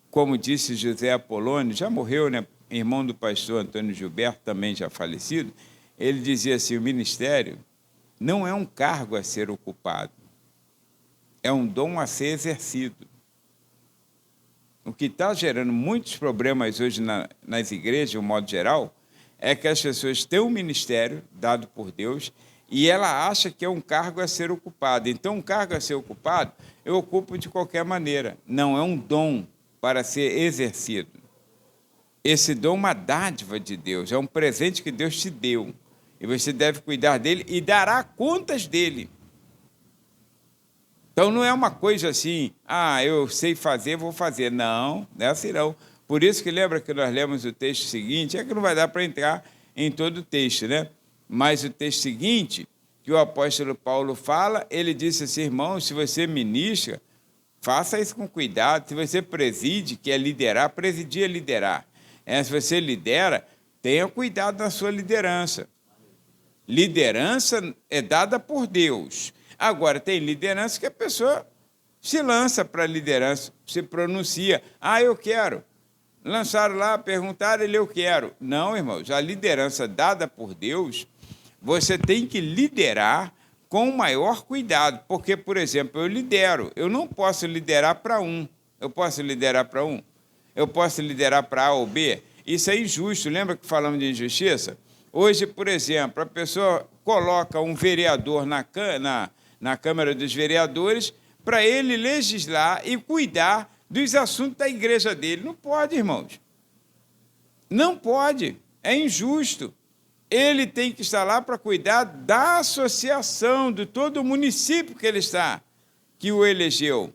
S1: como disse José Apolônio, já morreu, né? Irmão do pastor Antônio Gilberto, também já falecido, ele dizia assim, o ministério não é um cargo a ser ocupado, é um dom a ser exercido. O que está gerando muitos problemas hoje nas igrejas, de um modo geral, é que as pessoas têm um ministério dado por Deus e ela acha que é um cargo a ser ocupado. Então, um cargo a ser ocupado, eu ocupo de qualquer maneira. Não, é um dom para ser exercido. Esse dom é uma dádiva de Deus, é um presente que Deus te deu. E você deve cuidar dele e dará contas dele. Então, não é uma coisa assim, eu sei fazer, vou fazer. Não, não é assim não. Por isso que lembra que nós lemos o texto seguinte, é que não vai dar para entrar em todo o texto, né? Mas o texto seguinte, que o apóstolo Paulo fala, ele disse assim, irmãos, se você ministra, faça isso com cuidado. Se você preside, que é liderar, presidir é liderar. Se você lidera, tenha cuidado na sua liderança. Liderança é dada por Deus. Agora, tem liderança que a pessoa se lança para a liderança, se pronuncia, eu quero. Lançaram lá, perguntaram, eu quero. Não, irmãos, a liderança dada por Deus, você tem que liderar com o maior cuidado, porque, por exemplo, eu lidero, eu não posso liderar para um. Eu posso liderar para um? Eu posso liderar para A ou B? Isso é injusto, lembra que falamos de injustiça? Hoje, por exemplo, a pessoa coloca um vereador na Câmara dos Vereadores para ele legislar e cuidar dos assuntos da igreja dele. Não pode, irmãos. Não pode. É injusto. Ele tem que estar lá para cuidar da associação, de todo o município que ele está, que o elegeu.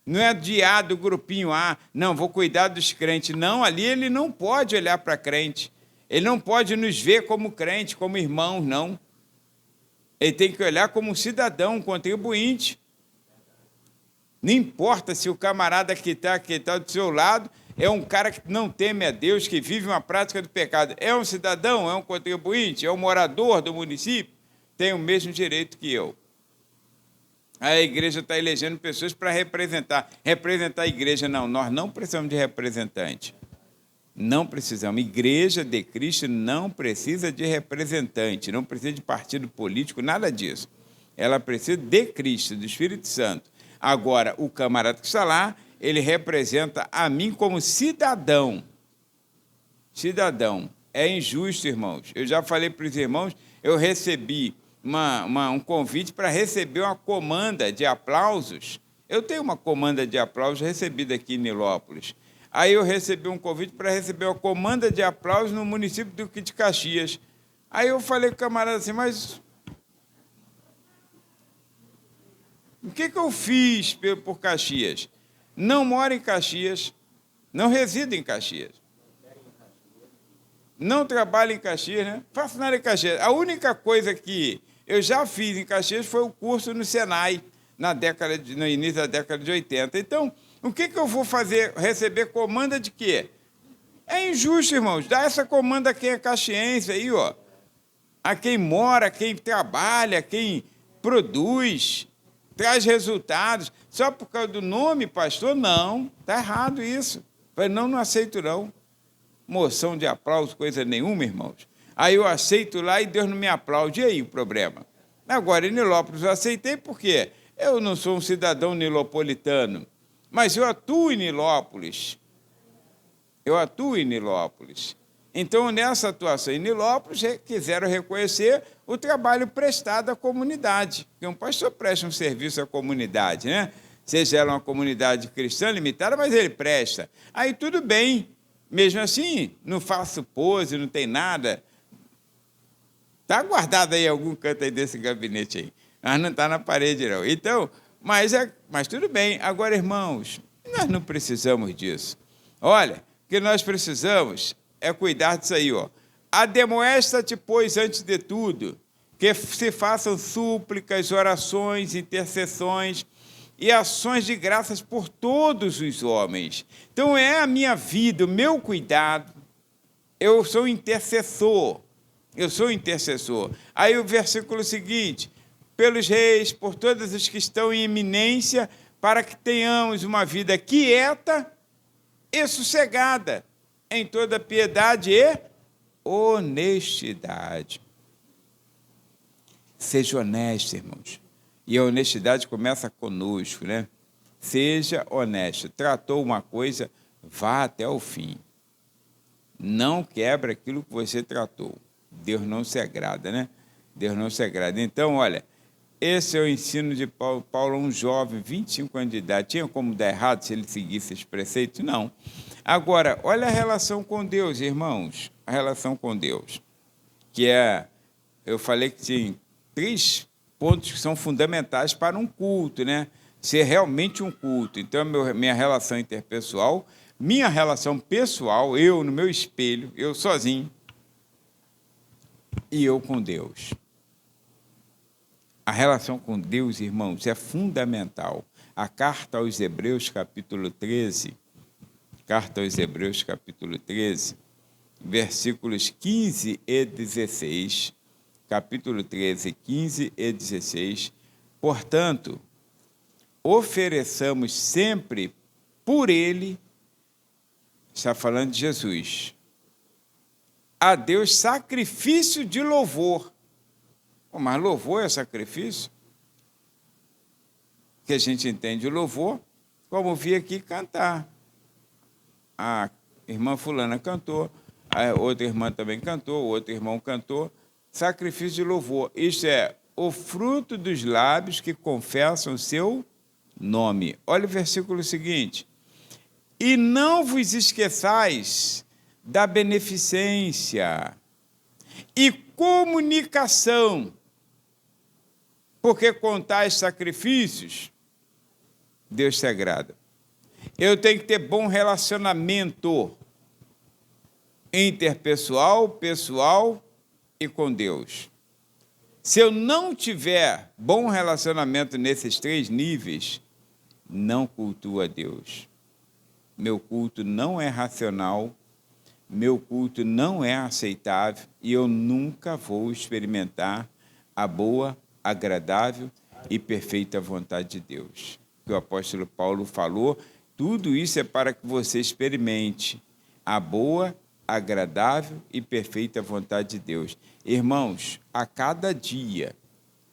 S1: Não é de A, do grupinho A. Não, vou cuidar dos crentes. Não, ali ele não pode olhar para crente. Ele não pode nos ver como crente, como irmãos, não. Ele tem que olhar como um cidadão, um contribuinte. Não importa se o camarada que está do seu lado é um cara que não teme a Deus, que vive uma prática do pecado. É um cidadão, é um contribuinte, é um morador do município, tem o mesmo direito que eu. A igreja está elegendo pessoas para representar. Representar a igreja, não. Nós não precisamos de representante. Não precisamos. Igreja de Cristo não precisa de representante, não precisa de partido político, nada disso. Ela precisa de Cristo, do Espírito Santo. Agora, o camarada que está lá, ele representa a mim como cidadão. Cidadão. É injusto, irmãos. Eu já falei para os irmãos, eu recebi um convite para receber uma comanda de aplausos. Eu tenho uma comanda de aplausos recebida aqui em Nilópolis. Aí eu recebi um convite para receber uma comanda de aplausos no município do Duque de Caxias. Aí eu falei com o camarada assim, mas o que eu fiz por Caxias? Não moro em Caxias, não resido em Caxias. Não trabalho em Caxias, né? Faço nada em Caxias. A única coisa que eu já fiz em Caxias foi o curso no Senai, no início da década de 80. Então, o que eu vou fazer? Receber comanda de quê? É injusto, irmãos. Dá essa comanda a quem é caxiense aí, ó. A quem mora, quem trabalha, quem produz, traz resultados. Só por causa do nome, pastor? Não, está errado isso. Falei, não aceito não. Moção de aplauso, coisa nenhuma, irmãos. Aí eu aceito lá e Deus não me aplaude. E aí o problema? Agora, em Nilópolis eu aceitei por quê? Eu não sou um cidadão nilopolitano, mas eu atuo em Nilópolis. Então, nessa atuação em Nilópolis, quiseram reconhecer o trabalho prestado à comunidade. Porque um pastor presta um serviço à comunidade, né? Seja ela uma comunidade cristã limitada, mas ele presta. Aí tudo bem. Mesmo assim, não faço pose, não tem nada. Está guardado aí algum canto aí desse gabinete aí. Mas não está na parede, não. Então, mas tudo bem. Agora, irmãos, nós não precisamos disso. Olha, o que nós precisamos é cuidar disso aí, ó. Ademoesta-te, pois, antes de tudo, que se façam súplicas, orações, intercessões e ações de graças por todos os homens. Então, é a minha vida, o meu cuidado. Eu sou intercessor. Aí o versículo seguinte, pelos reis, por todos os que estão em eminência, para que tenhamos uma vida quieta e sossegada, em toda piedade e honestidade. Seja honesto, irmãos. E a honestidade começa conosco, né? Seja honesto. Tratou uma coisa, vá até o fim. Não quebra aquilo que você tratou. Deus não se agrada, né? Deus não se agrada. Então, olha, esse é o ensino de Paulo. Paulo, um jovem, 25 anos de idade. Tinha como dar errado se ele seguisse esse preceito? Não. Agora, olha a relação com Deus, irmãos. A relação com Deus. Que é, eu falei que tinha 3 pontos que são fundamentais para um culto, né? Ser realmente um culto. Então, minha relação interpessoal, minha relação pessoal, eu no meu espelho, eu sozinho, e eu com Deus. A relação com Deus, irmãos, é fundamental. A carta aos Hebreus, capítulo 13, versículos 15 e 16, capítulo 13, 15 e 16, portanto, ofereçamos sempre por ele, está falando de Jesus, a Deus sacrifício de louvor. Mas louvor é sacrifício? Que a gente entende o louvor como vir aqui cantar. A irmã fulana cantou, a outra irmã também cantou, o outro irmão cantou. Sacrifício de louvor. Isto é o fruto dos lábios que confessam o seu nome. Olha o versículo seguinte. E não vos esqueçais da beneficência e comunicação, porque com tais sacrifícios, Deus se agrada. Eu tenho que ter bom relacionamento interpessoal, pessoal e com Deus. Se eu não tiver bom relacionamento nesses 3 níveis, não cultuo a Deus. Meu culto não é racional, meu culto não é aceitável e eu nunca vou experimentar a boa, agradável e perfeita vontade de Deus. Que o apóstolo Paulo falou, tudo isso é para que você experimente a boa, agradável e perfeita vontade de Deus. Irmãos, a cada dia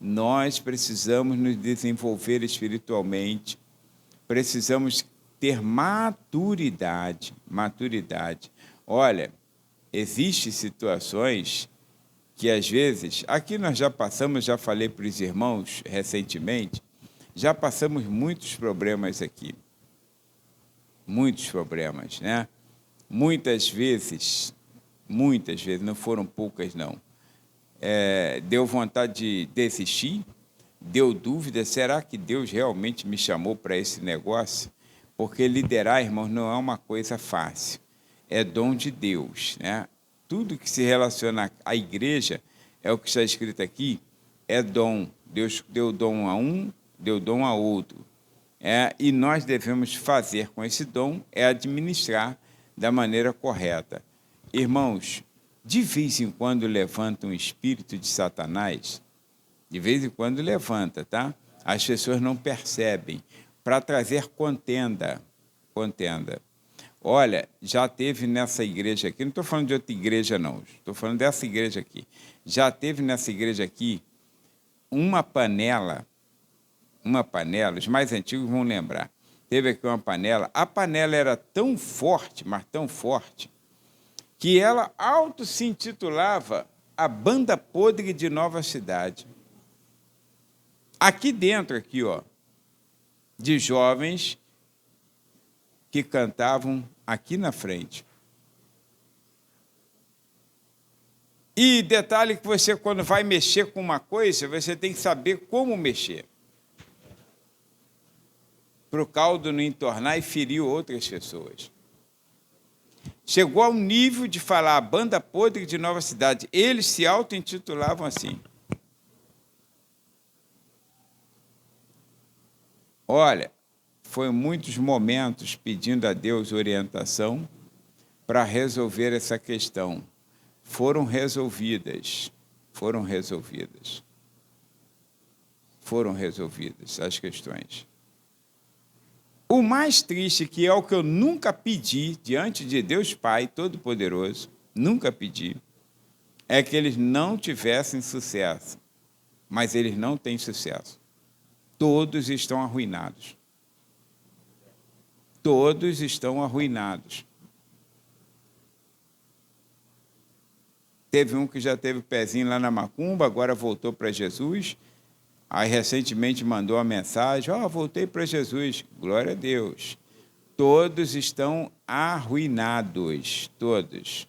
S1: nós precisamos nos desenvolver espiritualmente, precisamos ter maturidade. Olha, existem situações que às vezes, aqui nós já passamos, já falei para os irmãos recentemente, já passamos muitos problemas aqui. Muitos problemas, né? Muitas vezes, não foram poucas não, deu vontade de desistir, deu dúvida, será que Deus realmente me chamou para esse negócio? Porque liderar, irmãos, não é uma coisa fácil, é dom de Deus, né? Tudo que se relaciona à igreja, é o que está escrito aqui, é dom. Deus deu dom a um, deu dom a outro. E nós devemos fazer com esse dom, administrar da maneira correta. Irmãos, de vez em quando levanta um espírito de Satanás, de vez em quando levanta, tá? As pessoas não percebem, para trazer contenda. Olha, já teve nessa igreja aqui, não estou falando de outra igreja não, estou falando dessa igreja aqui, já teve nessa igreja aqui uma panela, os mais antigos vão lembrar, teve aqui uma panela, a panela era tão forte, mas tão forte, que ela auto se intitulava a Banda Podre de Nova Cidade. Aqui dentro, aqui, ó, de jovens que cantavam aqui na frente. E detalhe que você, quando vai mexer com uma coisa, você tem que saber como mexer, para o caldo não entornar e ferir outras pessoas. Chegou ao nível de falar a Banda Podre de Nova Cidade. Eles se auto-intitulavam assim. Olha, foi muitos momentos pedindo a Deus orientação para resolver essa questão. Foram resolvidas as questões. O mais triste, que é o que eu nunca pedi diante de Deus Pai Todo-Poderoso, nunca pedi, é que eles não tivessem sucesso. mas eles não têm sucesso. Todos estão arruinados. Todos estão arruinados. Teve um que já teve o pezinho lá na macumba, agora voltou para Jesus. Aí, recentemente, mandou uma mensagem, voltei para Jesus. Glória a Deus. Todos estão arruinados, todos.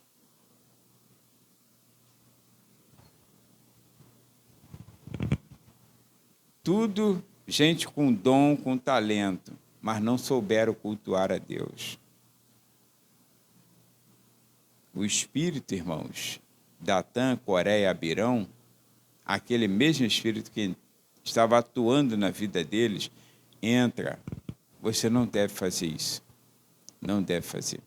S1: Tudo gente com dom, com talento, mas não souberam cultuar a Deus. O Espírito, irmãos, Datã, Coré e Abirão, aquele mesmo Espírito que estava atuando na vida deles, entra. Você não deve fazer isso. Não deve fazer.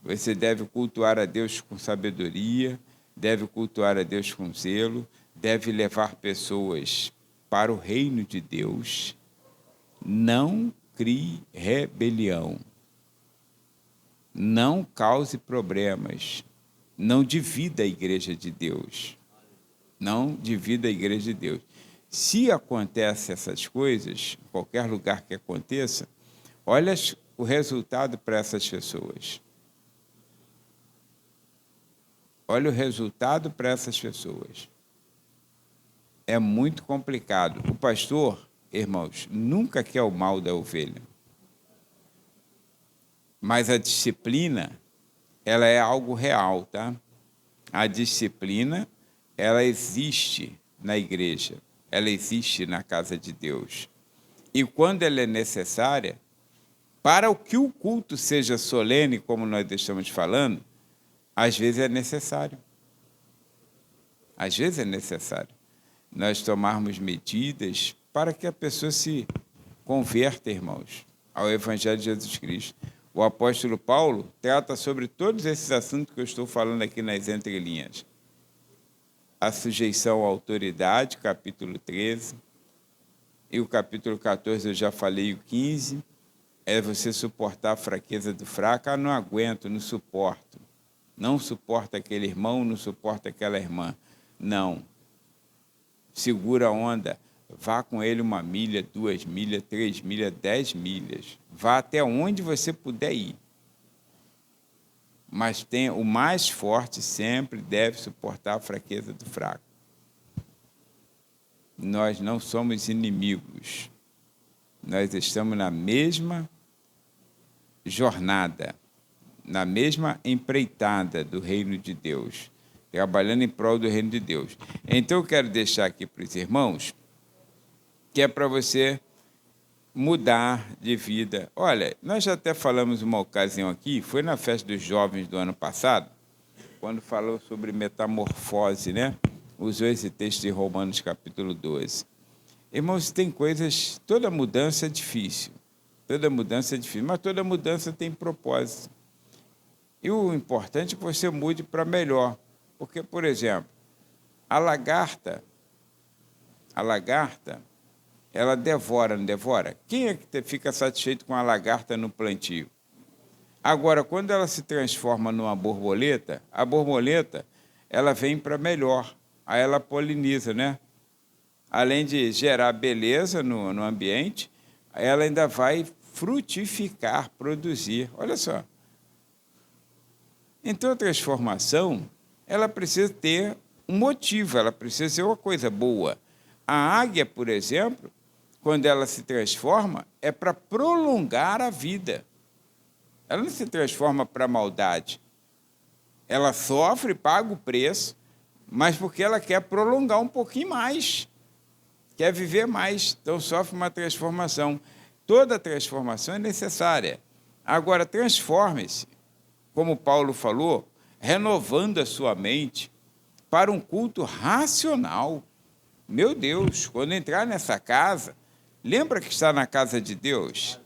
S1: Você deve cultuar a Deus com sabedoria, deve cultuar a Deus com zelo, deve levar pessoas para o reino de Deus. Não crie rebelião. Não cause problemas. Não divida a igreja de Deus. Não divida a igreja de Deus. Se acontecem essas coisas, em qualquer lugar que aconteça, olha o resultado para essas pessoas. Olha o resultado para essas pessoas. É muito complicado. O pastor, irmãos, nunca quer o mal da ovelha. Mas a disciplina, ela é algo real, tá? A disciplina, ela existe na igreja. Ela existe na casa de Deus. E quando ela é necessária, para que o culto seja solene, como nós estamos falando, às vezes é necessário. Às vezes é necessário nós tomarmos medidas para que a pessoa se converta, irmãos, ao Evangelho de Jesus Cristo. O apóstolo Paulo trata sobre todos esses assuntos que eu estou falando aqui nas entrelinhas. A sujeição à autoridade, capítulo 13, e o capítulo 14 eu já falei, o 15, é você suportar a fraqueza do fraco. Não aguento, não suporto. Não suporta aquele irmão, não suporta aquela irmã. Não. Segura a onda. Vá com ele 1 milha, 2 milhas, 3 milhas, 10 milhas. Vá até onde você puder ir. Mas o mais forte sempre deve suportar a fraqueza do fraco. Nós não somos inimigos. Nós estamos na mesma jornada, na mesma empreitada do reino de Deus, trabalhando em prol do reino de Deus. Então, eu quero deixar aqui para os irmãos que é para você mudar de vida. Olha, nós já até falamos uma ocasião aqui, foi na festa dos jovens do ano passado, quando falou sobre metamorfose, né? Usou esse texto de Romanos capítulo 12. Irmãos, tem coisas, toda mudança é difícil, mas toda mudança tem propósito. E o importante é que você mude para melhor, porque, por exemplo, a lagarta, ela devora, não devora? Quem é que fica satisfeito com a lagarta no plantio? Agora, quando ela se transforma numa borboleta, a borboleta, ela vem para melhor. Aí ela poliniza, né? Além de gerar beleza no ambiente, ela ainda vai frutificar, produzir. Olha só. Então, a transformação, ela precisa ter um motivo, ela precisa ser uma coisa boa. A águia, por exemplo, quando ela se transforma, é para prolongar a vida. Ela não se transforma para a maldade. Ela sofre, paga o preço, mas porque ela quer prolongar um pouquinho mais, quer viver mais, então sofre uma transformação. Toda transformação é necessária. Agora, transforme-se, como Paulo falou, renovando a sua mente para um culto racional. Meu Deus, quando entrar nessa casa, lembra que está na casa de Deus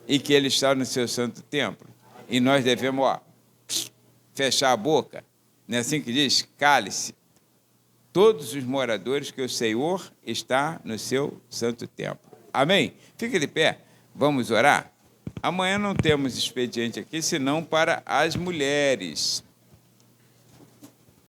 S1: e que Ele está no seu santo templo? E nós devemos fechar a boca, não é assim que diz? Cale-se. Todos os moradores que o Senhor está no seu santo templo. Amém? Fique de pé, vamos orar? Amanhã não temos expediente aqui, senão para as mulheres.